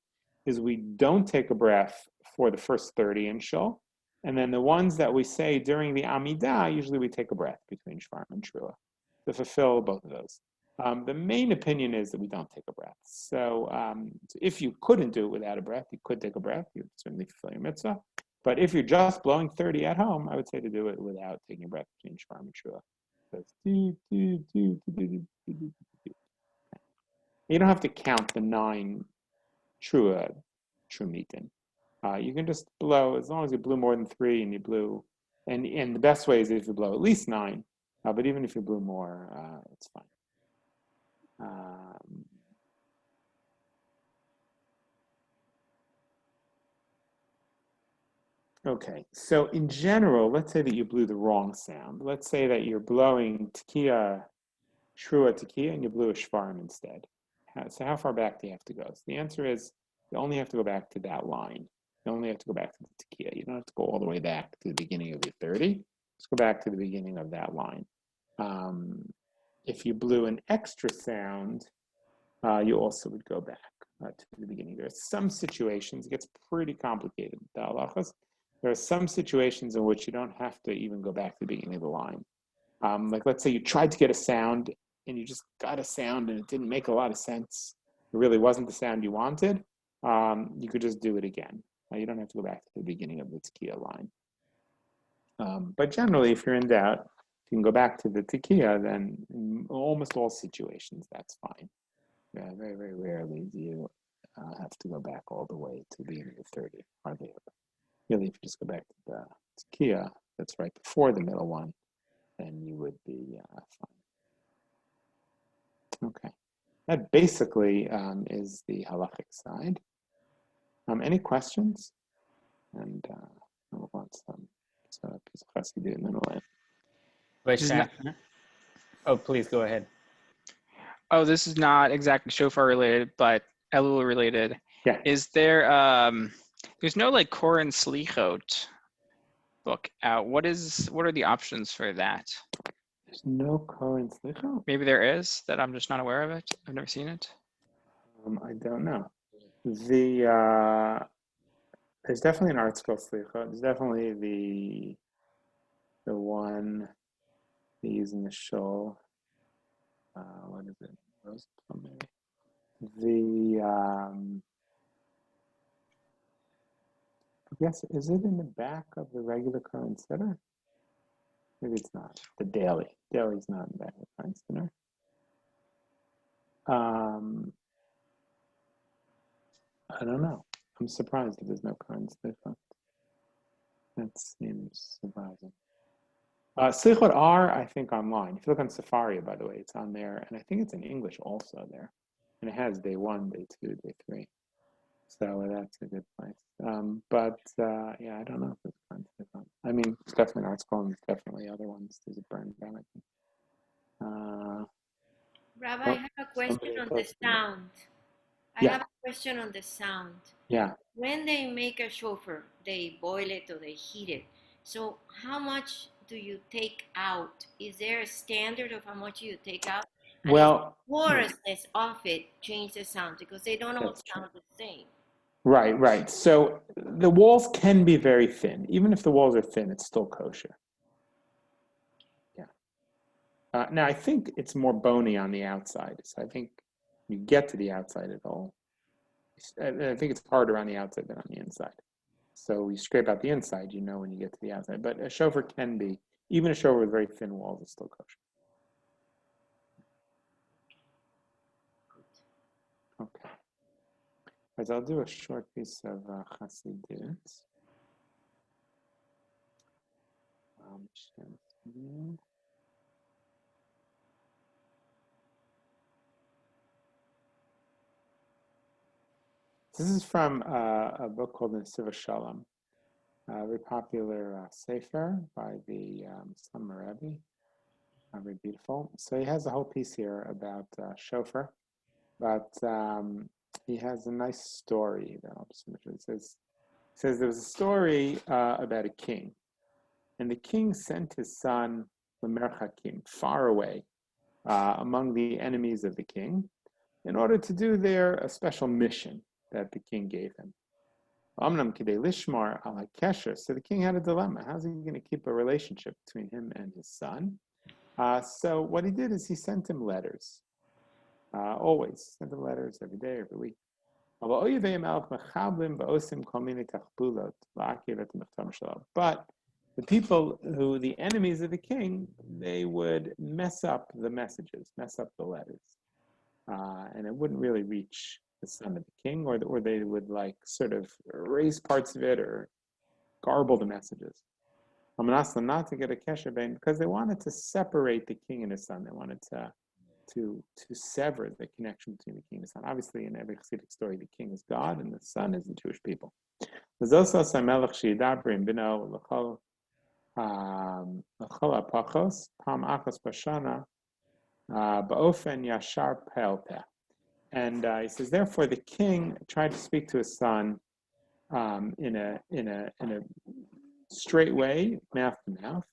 is we don't take a breath for the first 30 in shul. And then the ones that we say during the Amidah, usually we take a breath between shvarim and trua to fulfill both of those. The main opinion is that we don't take a breath. So if you couldn't do it without a breath, you could take a breath. You would certainly fulfill your mitzvah. But if you're just blowing 30 at home, I would say to do it without taking a breath between shvarim and trua. You don't have to count the 9 trua trumitin. You can just blow, as long as you blew more than 3 and you blew, and the best way is if you blow at least 9, but even if you blew more, it's fine. Okay, so in general, let's say that you blew the wrong sound. Let's say that you're blowing tekiah, trua tekiah, and you blew a shvarim instead. So how far back do you have to go? So the answer is you only have to go back to that line. You only have to go back to the tekiah. You don't have to go all the way back to the beginning of your 30. Just go back to the beginning of that line. If you blew an extra sound, you also would go back to the beginning. There are some situations, it gets pretty complicated with the halachas. There are some situations in which you don't have to even go back to the beginning of the line. Like let's say you tried to get a sound and you just got a sound and it didn't make a lot of sense. It really wasn't the sound you wanted. You could just do it again. You don't have to go back to the beginning of the tekiah line. But generally, if you're in doubt, if you can go back to the tekiah, then in almost all situations, that's fine. Very, very rarely do you have to go back all the way to the beginning of 30. Hardly ever. Really, if you just go back to the tekiah, that's right before the middle one, then you would be fine. Okay. That basically is the halachic side. Any questions? And we'll want some piece of chassidut and then we'll end. By Shafner. Oh, please go ahead. Oh, this is not exactly Shofar related, but Elul related. Yeah. Is there there's no like Koran Slichot book out. What are the options for that? There's no Koran Slichot? Maybe there is, that I'm just not aware of it. I've never seen it. I don't know. There's definitely an art scroll Slichot. There's definitely the one they use in the shul. What is it? Rose plum, maybe. Yes, is it in the back of the regular Koran Siddur? Maybe it's not. The daily. Daily's not in the back of the Koran Siddur. I don't know. I'm surprised that there's no Koran Slichot. That seems surprising. Slichot are, I think, online. If you look on Safari, by the way, it's on there. And I think it's in English also there. And it has day 1, day 2, day 3. So that's a good place. Yeah, I don't know if it's Koran Slichot. I mean, it's definitely an art scroll, and there's definitely other ones. There's a burn down, I think. Rabbi, I have a question on the sound. I have a question on the sound. Yeah. When they make a shofar, they boil it or they heat it. So how much do you take out? Is there a standard of how much you take out? And Well, the porousness of it change the sound because they don't all sound the same. Right. So the walls can be very thin. Even if the walls are thin, it's still kosher. Yeah. Now, I think it's more bony on the outside. So I think you get to the outside at all. I think it's harder on the outside than on the inside. So you scrape out the inside, you know when you get to the outside. But a shofar can be, even a shofar with very thin walls is still kosher. Okay. Right, I'll do a short piece of chassidut. This is from a book called Nesiv Shalom, a very popular sefer by the son Rabbi, very beautiful. So he has a whole piece here about Shofar, but he has a nice story that I'll just mention. It says there was a story about a king, and the king sent his son Lemerchakim, far away, among the enemies of the king, in order to do a special mission that the king gave him. So the king had a dilemma. How's he going to keep a relationship between him and his son? So what he did is he sent him letters. Always sent him letters every day, every week. But the people the enemies of the king, they would mess up the messages, mess up the letters. And it wouldn't really reach the son of the king, or they would like sort of erase parts of it or garble the messages. Not to get a kesher bain, because they wanted to separate the king and his son. They wanted to sever the connection between the king and the son. Obviously, in every Hasidic story, the king is God and the son is the Jewish people. And he says, therefore, the king tried to speak to his son in a straight way, mouth to mouth.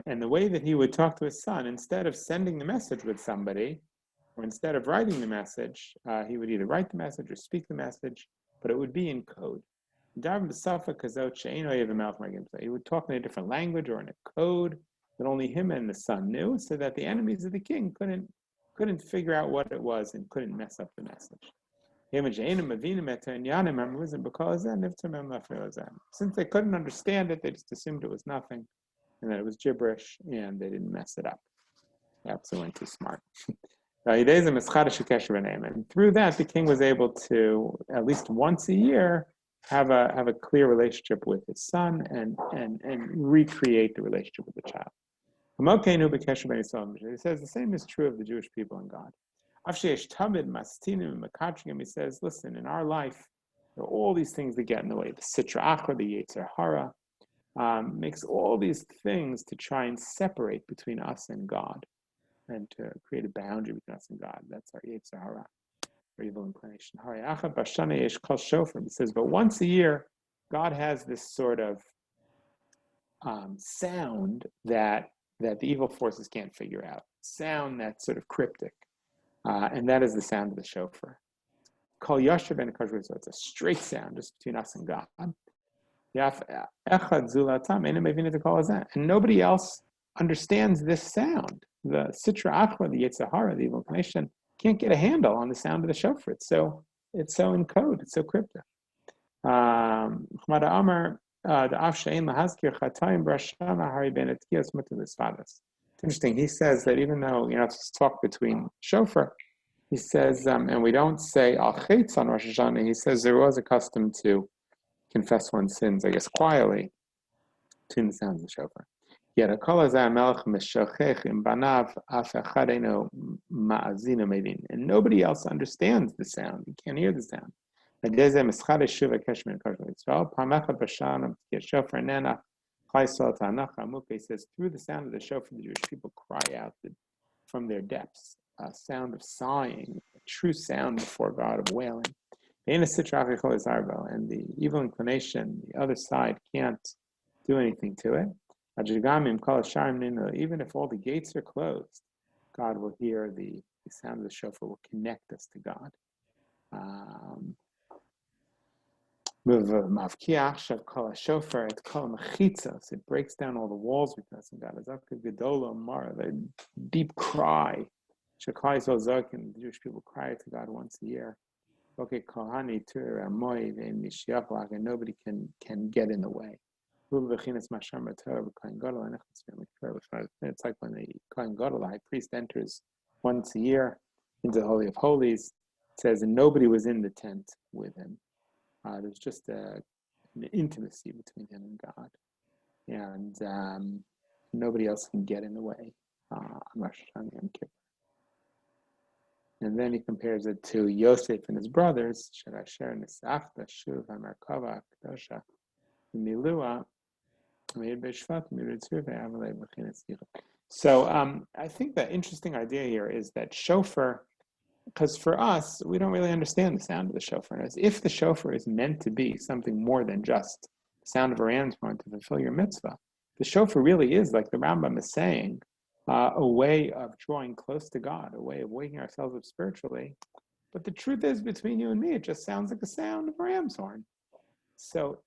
And the way that he would talk to his son, instead of sending the message with somebody, or instead of writing the message, he would either write the message or speak the message, but it would be in code. He would talk in a different language or in a code that only him and the son knew, so that the enemies of the king couldn't figure out what it was and couldn't mess up the message. Since they couldn't understand it, they just assumed it was nothing and that it was gibberish, and they didn't mess it up. Perhaps they weren't too smart. And through that, the king was able to, at least once a year, have a clear relationship with his son and recreate the relationship with the child. He says the same is true of the Jewish people and God. He says, listen, in our life, there are all these things that get in the way. The Sitra Achra, the Yetzer Hara, makes all these things to try and separate between us and God and to create a boundary between us and God. That's our Yetzer Hara, our evil inclination. He says, but once a year, God has this sort of sound that the evil forces can't figure out. Sound that's sort of cryptic. And that is the sound of the shofar. Kol Yasher ben Kashver, so it's a straight sound just between us and God. And nobody else understands this sound. The Sitra Achra, the Yetzer Hara, the evil inclination, can't get a handle on the sound of the shofar. It's so in code, it's so cryptic. It's interesting. He says that even though it's talk between shofar, he says, and we don't say al chetz on Rosh Hashanah. He says there was a custom to confess one's sins, I guess, quietly, between the sounds of the shofar. Yet and nobody else understands the sound. You can't hear the sound. He says, through the sound of the shofar, the Jewish people cry out from their depths, a sound of sighing, a true sound before God of wailing. And the evil inclination, the other side, can't do anything to it. Even if all the gates are closed, God will hear the sound of the shofar, will connect us to God. It breaks down all the walls between us and God. The deep cry. The Jewish people cry to God once a year. And nobody can get in the way. It's like when the Kohen Gadol, the high priest, enters once a year into the Holy of Holies. It says, and nobody was in the tent with him. There's just an intimacy between him and God, and nobody else can get in the way on Rosh Hashanah Yom Kippur. And then he compares it to Yosef and his brothers. So I think the interesting idea here is that shofar, because for us, we don't really understand the sound of the shofar. As if the shofar is meant to be something more than just the sound of a ram's horn to fulfill your mitzvah. The shofar really is, like the Rambam is saying, a way of drawing close to God, a way of waking ourselves up spiritually. But the truth is, between you and me, it just sounds like a sound of a ram's horn. So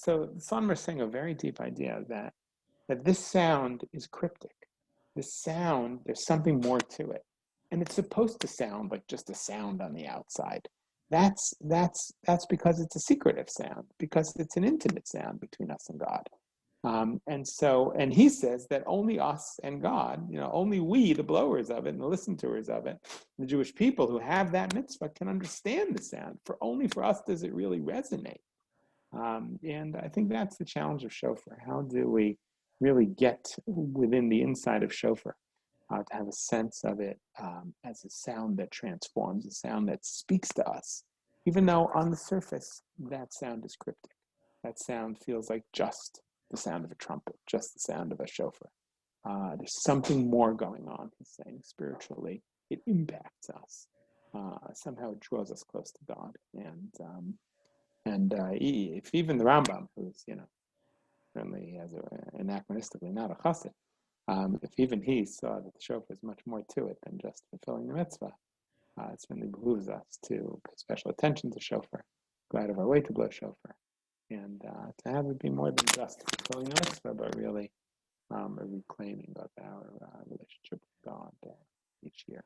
the Shafner is saying a very deep idea that this sound is cryptic. This sound, there's something more to it. And it's supposed to sound like just a sound on the outside. That's because it's a secretive sound, because it's an intimate sound between us and God. And he says that only us and God, only we, the blowers of it and the listeners of it, the Jewish people who have that mitzvah, can understand the sound. Only for us does it really resonate. And I think that's the challenge of shofar. How do we really get within the inside of shofar? To have a sense of it as a sound that transforms, a sound that speaks to us, even though on the surface that sound is cryptic. That sound feels like just the sound of a trumpet, just the sound of a shofar. There's something more going on, he's saying, spiritually. It impacts us. Somehow it draws us close to God. And if even the Rambam, who's, certainly as anachronistically not a chassid, if even he saw that the shofar is much more to it than just fulfilling the mitzvah, it certainly behooves us to pay special attention to shofar, go out of our way to blow shofar, and to have it be more than just fulfilling the mitzvah, but really a reclaiming of our relationship with God each year.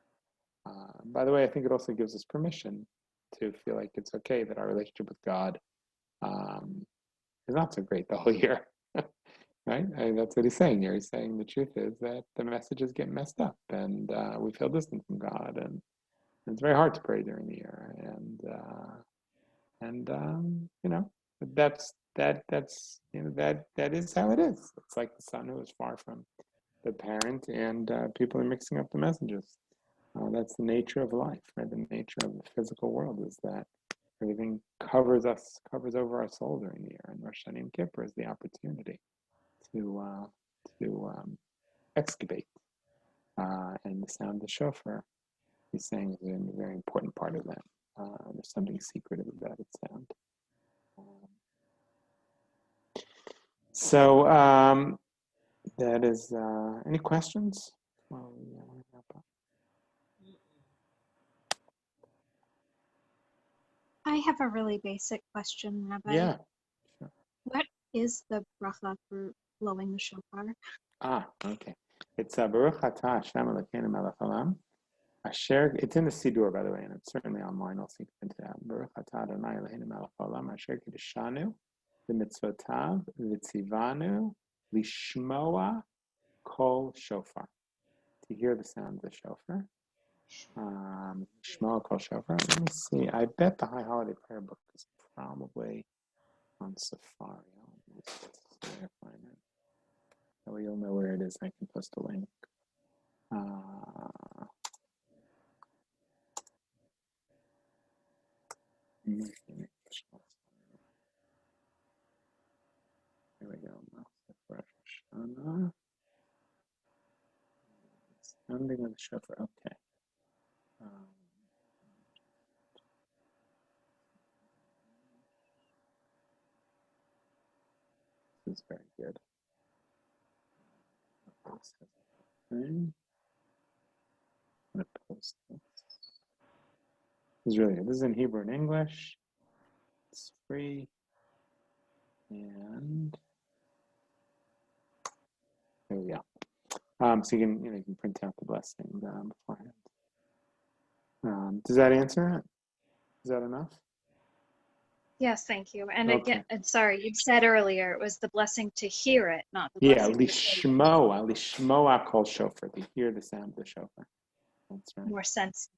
By the way, I think it also gives us permission to feel like it's okay that our relationship with God is not so great the whole year. Right? That's what he's saying here. He's saying the truth is that the messages get messed up and we feel distant from God, and it's very hard to pray during the year. And But that's that is how it is. It's like the son who is far from the parent, and people are mixing up the messages. That's the nature of life, right? The nature of the physical world is that everything covers over our soul during the year, and Rosh Hashanah and Kippur is the opportunity to excavate. And the sound of the shofar, he's saying, is a very important part of that. There's something secretive about its sound. So that is. Any questions? Well, I have a really basic question, Rabbi. yeah. Sure. What is the bracha for blowing the shofar? Okay. It's Baruch Atah Hashem Elokeinu Melech Haolam. Asher. It's in the Siddur, by the way, and it's certainly online. Also, you can print it out. Baruch Atah Adonai Eloheinu Melech Haolam. Asher Kiddushanu B'mitzvotav V'tzivanu Lishmoa Kol Shofar. To hear the sound of the shofar. Shmoa Kol Shofar. Let me see. I bet the High Holiday Prayer Book is probably on Safari. Let's see if I find it. That way you'll know where it is. I can post a link. Here we go. Sounding of the shofar. Okay. This is very good. I'm going to post this. This is really good. This is in Hebrew and English. It's free. And there we go. So you can print out the blessing beforehand. Does that answer it? Is that enough? Yes, thank you. And Okay. again, and sorry, you said earlier it was the blessing to hear it, not the blessing to say it. Lishmoa Kol Shofar, to hear the sound of the shofar. That's right. More sense.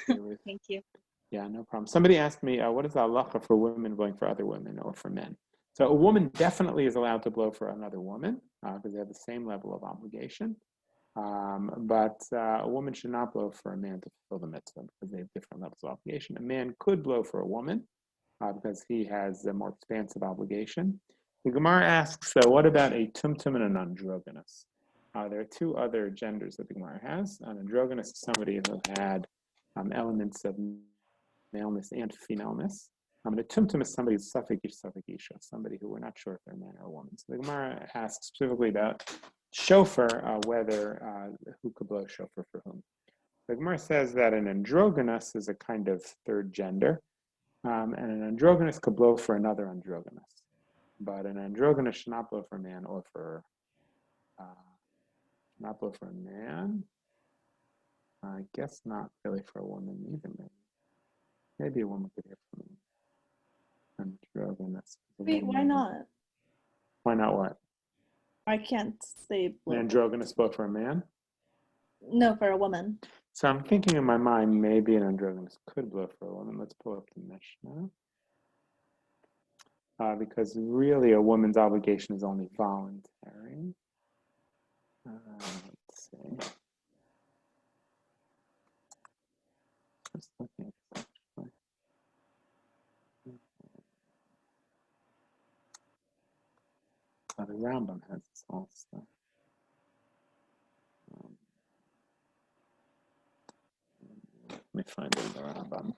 Thank you. Yeah, no problem. Somebody asked me, what is the halacha for women blowing for other women or for men? So a woman definitely is allowed to blow for another woman because they have the same level of obligation. But a woman should not blow for a man to fulfill the mitzvah because they have different levels of obligation. A man could blow for a woman because he has a more expansive obligation. The Gemara asks, what about a tumtum and an androgynous? There are two other genders that the Gemara has. An androgynous is somebody who had elements of maleness and femaleness. And a tumtum is somebody who's suffik isha, somebody who we're not sure if they're a man or a woman. So the Gemara asks specifically about shofar, who could blow shofar for whom. The Gemara says that an androgynous is a kind of third gender, and an androgynous could blow for another androgynous. But an androgynous should not blow for a man or for not blow for a man. I guess not really for a woman either. Maybe a woman could hear from an androgynous. Wait, why not? Why not what? I can't say An androgynous blow for a man? No, for a woman. So I'm thinking in my mind, maybe an androgynous could blow for a woman. Let's pull up the Mishnah. Because really a woman's obligation is only voluntary. Let's see. Just looking at this actually. The Rambam has this also. Let me find it in the Rambam.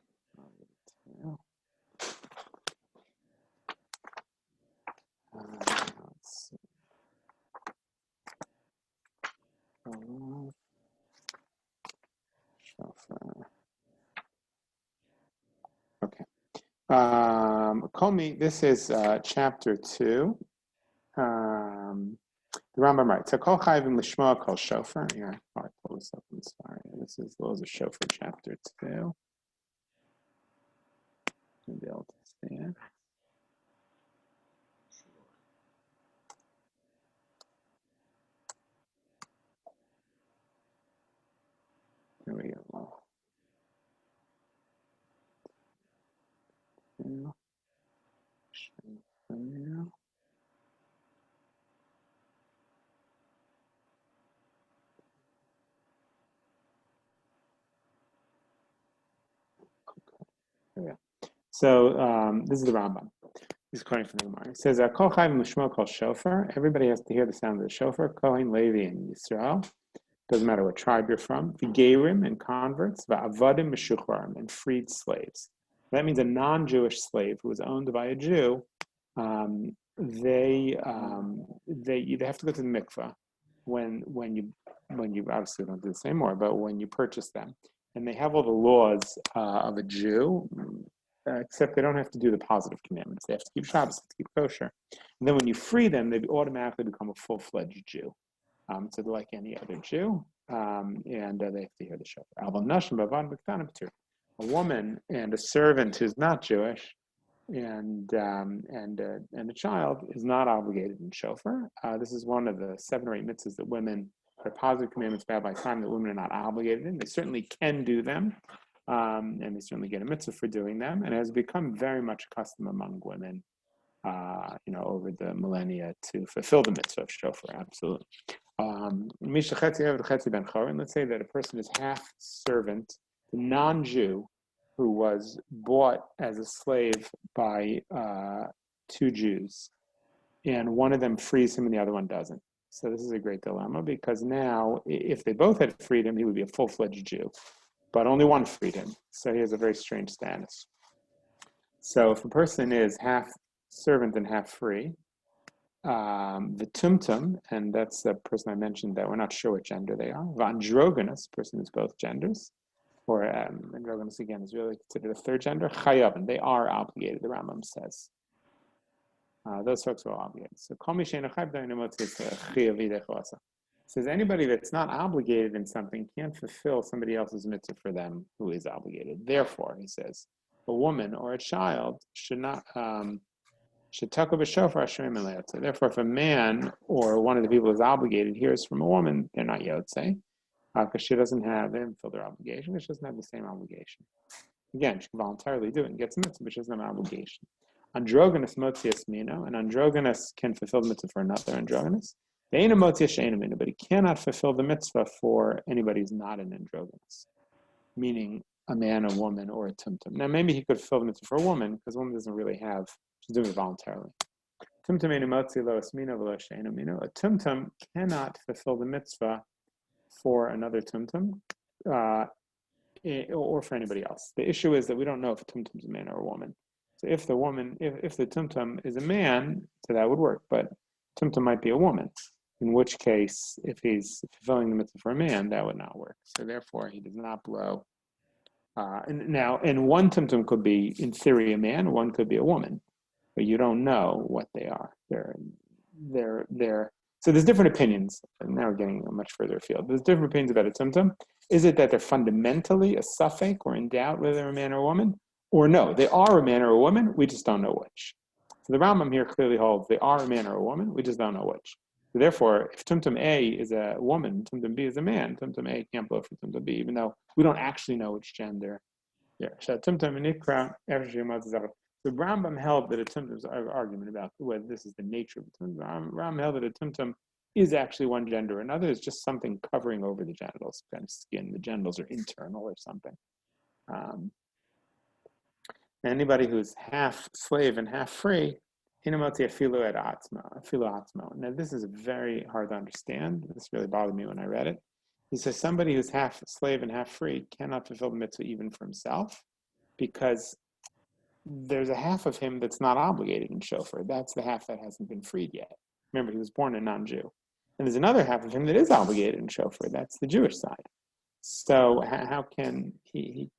Let's see. Shofar. Okay. Call me. This is chapter 2. The Rambam writes, so call chayvim lishma call shofar. Here, I pull this up. I'm sorry. This is Shofar chapter 2. You'll be able to see it. Here we go. Yeah. Yeah. So this is the Rambam. He's quoting from the Gemara. He says, "Kol chayv l'shmo kol shofar." Everybody has to hear the sound of the shofar. Kohen, Levi, and Yisrael. Doesn't matter what tribe you're from. V'gerim and converts. V'avadim meshuchvarim and freed slaves. That means a non-Jewish slave who was owned by a Jew. They have to go to the mikveh when you obviously don't do this anymore, but when you purchase them, and they have all the laws of a Jew. Except they don't have to do the positive commandments. They have to keep Shabbos, to keep kosher. And then when you free them, they automatically become a full-fledged Jew. So they're like any other Jew, and they have to hear the shofar. A woman and a servant who's not Jewish and a child is not obligated in shofar. This is one of the 7 or 8 mitzvahs that women, are positive commandments bad by time that women are not obligated in. They certainly can do them. And they certainly get a mitzvah for doing them, and it has become very much a custom among women, over the millennia to fulfill the mitzvah of shofar. Absolutely. Let's say that a person is half servant, the non-Jew, who was bought as a slave by 2 Jews, and one of them frees him and the other one doesn't. So this is a great dilemma, because now, if they both had freed him, he would be a full-fledged Jew. But only one freed him, so he has a very strange status. So if a person is half servant and half free, the tumtum, and that's the person I mentioned that we're not sure what gender they are. Androgynous, person is both genders, or androgynous again is really considered a third gender. Chayav, they are obligated. The Rambam says those folks are all obligated. So kol mi she'eino chayav dainu motzis chayav yidecho. Says anybody that's not obligated in something can't fulfill somebody else's mitzvah for them who is obligated. Therefore, he says, a woman or a child should not should tackle a shofar. Therefore, if a man or one of the people who is obligated hears from a woman, they're not yotze, because she doesn't have, they haven't filled their obligation, but she doesn't have the same obligation. Again, she can voluntarily do it and gets a mitzvah, but she doesn't have an obligation. Androgynous motzias mino, and androgynous can fulfill the mitzvah for another androgynous. But he cannot fulfill the mitzvah for anybody who's not an androgynous, meaning a man, a woman, or a tumtum. Now, maybe he could fulfill the mitzvah for a woman, because a woman doesn't really have, she's doing it voluntarily. A tumtum cannot fulfill the mitzvah for another tumtum, or for anybody else. The issue is that we don't know if a tumtum is a man or a woman. So if the woman, if the tumtum is a man, so that would work, but tumtum might be a woman. In which case, if he's fulfilling the mitzvah for a man, that would not work. So therefore, he does not blow. And one tumtum could be, in theory, a man. One could be a woman, but you don't know what they are. They're. So there's different opinions. And now we're getting much further afield. There's different opinions about a tumtum. Is it that they're fundamentally a suffix or in doubt whether they're a man or a woman, or no, they are a man or a woman. We just don't know which. So the Rambam here clearly holds they are a man or a woman. We just don't know which. So therefore, if Tumtum A is a woman, Tumtum B is a man, Tumtum A can't blow for Tumtum B, even though we don't actually know which gender. Yeah. So Rambam held that a Tumtum's argument about whether this is the nature of a Tumtum. Rambam held that a Tumtum is actually one gender, another is just something covering over the genitals, kind of skin. The genitals are internal or something. Anybody who's half slave and half free, now this is very hard to understand. This really bothered me when I read it. He says somebody who's half slave and half free cannot fulfill the mitzvah even for himself, because there's a half of him that's not obligated in shofar. That's the half that hasn't been freed yet. Remember, he was born a non-Jew. And there's another half of him that is obligated in shofar. That's the Jewish side. So how can he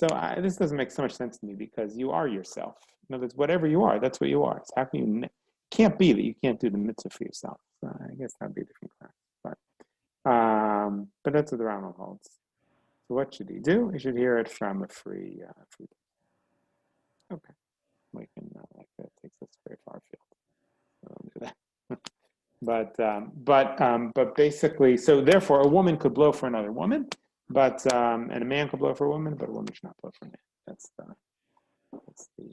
this doesn't make so much sense to me, because you are yourself. In other words, whatever you are, that's what you are. So how can you, can't be that you can't do the mitzvah for yourself. So I guess that'd be a different class. But that's what the Rambam holds. So what should he do? He should hear it from a free. Okay, we can that takes us very far afield. So we'll do that. But basically, so therefore, a woman could blow for another woman. But and a man could blow for a woman, but a woman should not blow for a man. That's the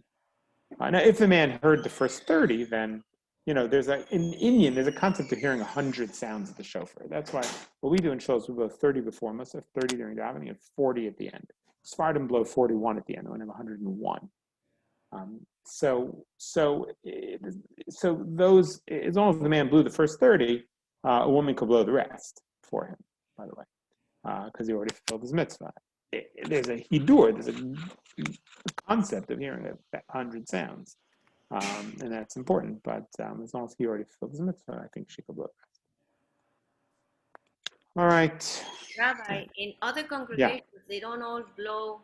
Now, if the man heard the first 30, then, in Indian, there's a concept of hearing 100 sounds of the shofar. That's why what we do in Shul is we blow 30 before Musaf, 30 during davening, and 40 at the end. Sephardim blow 41 at the end, and we have 101. So those, as long as the man blew the first 30, a woman could blow the rest for him, by the way, because he already fulfilled his mitzvah. There's a hidur, there's a concept of hearing 100 sounds, and that's important. But as long as he already fulfilled his mitzvah, I think she could blow the rest. All right. Rabbi, in other congregations, they don't all blow.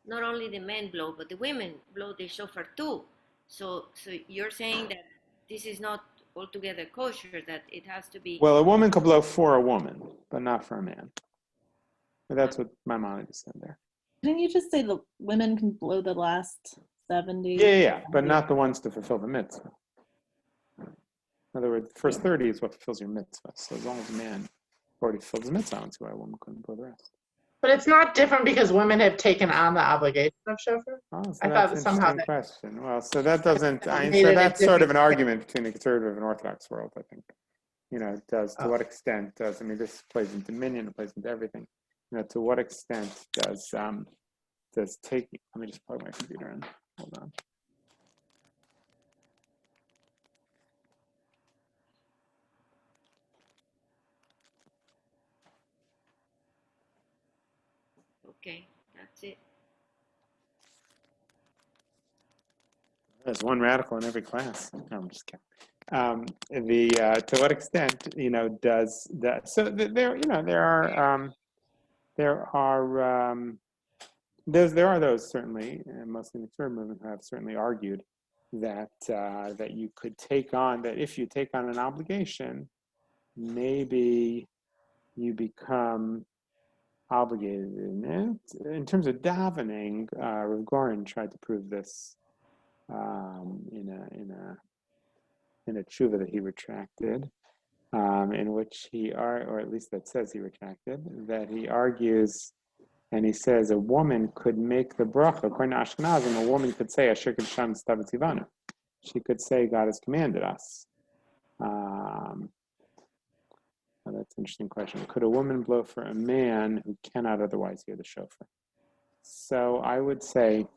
Not only the men blow, but the women blow the shofar too. So you're saying that this is not altogether kosher, that it has to be... Well, a woman could blow for a woman, but not for a man. But that's what my mom just said there. Didn't you just say the women can blow the last 70? Yeah, but not the ones to fulfill the mitzvah. In other words, the first 30 is what fulfills your mitzvah. So as long as a man already fulfilled his mitzvah, I don't see why a woman couldn't blow the rest. But it's not different because women have taken on the obligation of shofar? Oh, so I that's thought somehow an interesting question. Well, so that doesn't, so it that's sort of an argument between the conservative and Orthodox world, I think. It does, to what extent does, this plays into dominion, it plays into everything. To what extent does take, let me just plug my computer in, hold on. Okay, that's it. There's one radical in every class. No, I'm just kidding. To what extent, does that? So there are those certainly, and mostly in the third movement, who have certainly argued that you could take on that if you take on an obligation, maybe you become obligated in it. In terms of davening, Rav Goren tried to prove this in a tshuva that he retracted, in which or at least that says he retracted, that he argues, and he says a woman could make the bracha, according to Ashkenazim, a woman could say, Asher Kedushan Stavat Tivanu. She could say, God has commanded us. That's an interesting question. Could a woman blow for a man who cannot otherwise hear the shofar? So I would say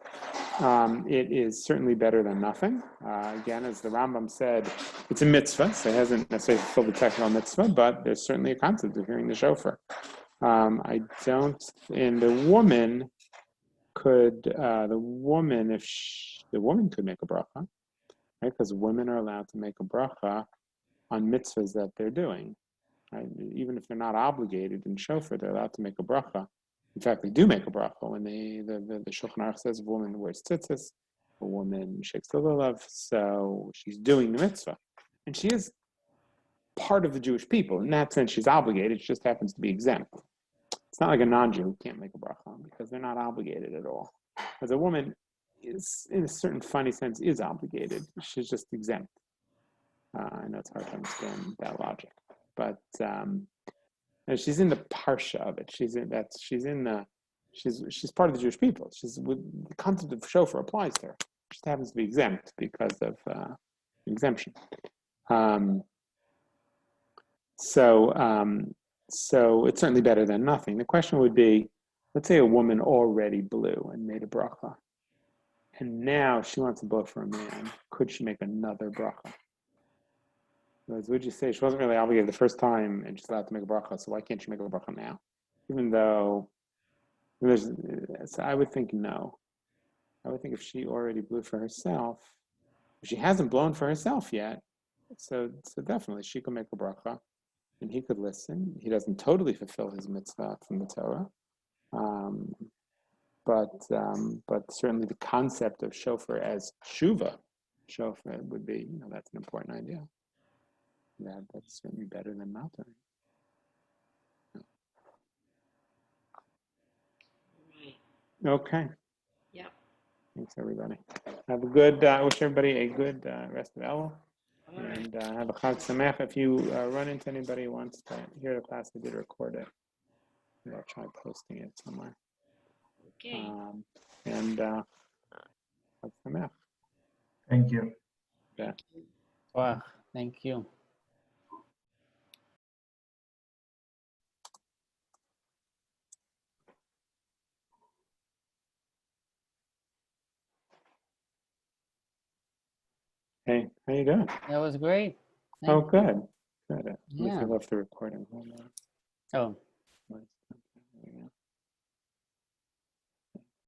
it is certainly better than nothing. Again, as the Rambam said, it's a mitzvah, so it hasn't necessarily fulfilled the technical mitzvah, but there's certainly a concept of hearing the shofar. And the woman could, the woman could make a bracha, right? Because women are allowed to make a bracha on mitzvahs that they're doing. Right? Even if they're not obligated in shofar, they're allowed to make a bracha. In fact, they do make a bracha when the Shulchan Aruch says a woman wears tzitzis, a woman shakes the lulav, so she's doing the mitzvah. And she is part of the Jewish people. In that sense, she's obligated. She just happens to be exempt. It's not like a non-Jew who can't make a bracha because they're not obligated at all. As a woman is, in a certain funny sense, is obligated. She's just exempt. I know it's hard to understand that logic, but she's in the parsha of it. She's part of the Jewish people. The concept of shofar applies to her. She just happens to be exempt because of exemption. So it's certainly better than nothing. The question would be, let's say a woman already blew and made a bracha, and now she wants to blow for a man. Could she make another bracha? Would you say she wasn't really obligated the first time and she's allowed to make a bracha, so why can't she make a bracha now? Even though so I would think no. I would think if she already blew for herself, if she hasn't blown for herself yet, so definitely she could make a bracha and he could listen. He doesn't totally fulfill his mitzvah from the Torah. But certainly the concept of shofar as tshuva, shofar would be, that's an important idea. That's certainly better than not doing. Right. Okay. Yep. Thanks, everybody. Have a good, wish everybody a good rest of Elul. And have a Chag Sameach. If you run into anybody who wants to hear the class, I did record it. I'll try posting it somewhere. Okay. And Chag Sameach. Thank you. Yeah. Wow, thank you. Hey, how you doing? That was great. Oh, Thank you. good. Good. Let me see Yeah. if I left the recording. Hold on. Oh. Where's